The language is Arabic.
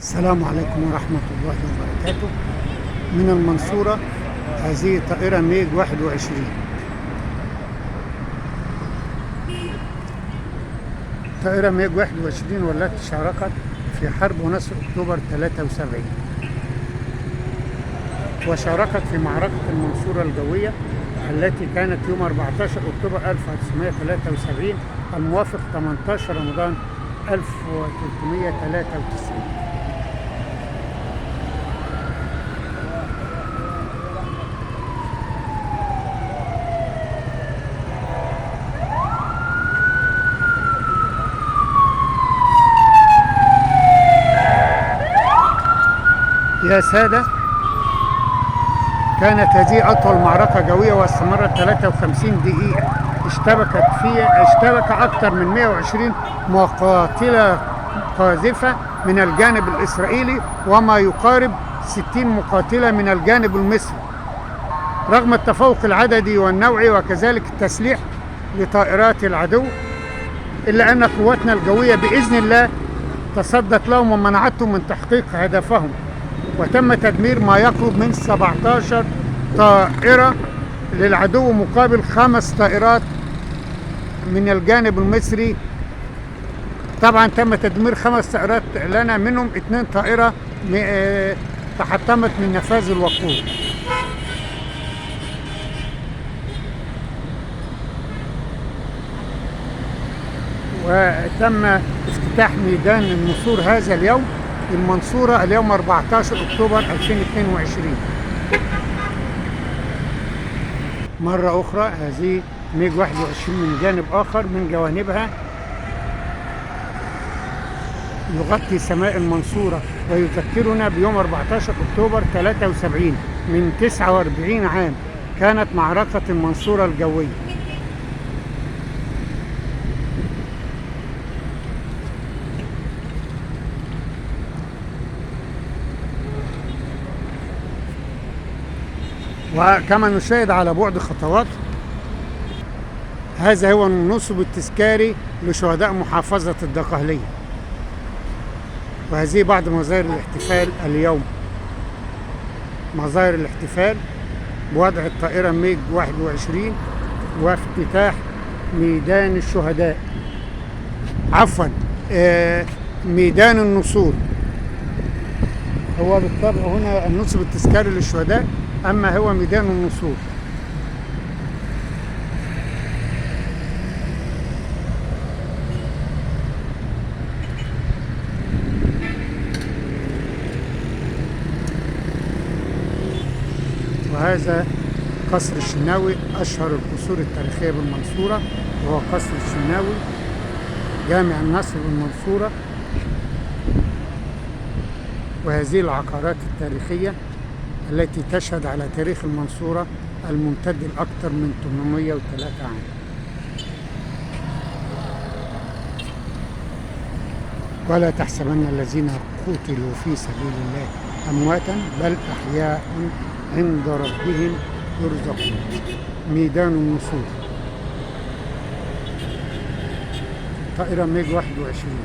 السلام عليكم ورحمة الله وبركاته. من المنصورة، هذه طائرة ميج 21. طائرة ميج 21 والتي شاركت في حرب ونصر أكتوبر 73، وشاركت في معركة المنصورة الجوية التي كانت يوم 14 أكتوبر 1973 الموافق 18 رمضان 1393. يا سادة، كانت هذه أطول معركة جوية واستمرت 53 دقيقة. اشتبك أكثر من 120 مقاتلة قاذفة من الجانب الإسرائيلي وما يقارب 60 مقاتلة من الجانب المصري، رغم التفوق العددي والنوعي وكذلك التسليح لطائرات العدو، إلا أن قواتنا الجوية بإذن الله تصدت لهم ومنعتهم من تحقيق هدفهم، وتم تدمير ما يقرب من 17 طائرة للعدو مقابل 5 طائرات من الجانب المصري. طبعا تم تدمير 5 طائرات لنا، منهم 2 طائرة تحطمت من نفاذ الوقود. وتم افتتاح ميدان النصور هذا اليوم المنصورة اليوم 14 أكتوبر 2022. مرة أخرى، هذه ميج 21 من جانب آخر من جوانبها يغطي سماء المنصورة ويذكرنا بيوم 14 أكتوبر 73 من 49 عام كانت معركة المنصورة الجوية. وكما نشاهد على بعد خطوات، هذا هو النصب التذكاري لشهداء محافظة الدقهلية. وهذه بعض مظاهر الاحتفال اليوم، مظاهر الاحتفال بوضع الطائرة ميج 21 وافتتاح ميدان الشهداء، ميدان النصور. هو بالطبع هنا النصب التذكاري للشهداء، أما هو ميدان النصور. وهذا قصر الشناوي، أشهر القصور التاريخية بالمنصورة، وهو قصر الشناوي جامع النصر بالمنصورة. وهذه العقارات التاريخية التي تشهد على تاريخ المنصورة الممتد لأكثر من 803 عام. ولا تحسبن الذين قتلوا في سبيل الله أمواتا بل أحياء عند ربهم يرزقون. ميدان النصور، طائرة ميج 21.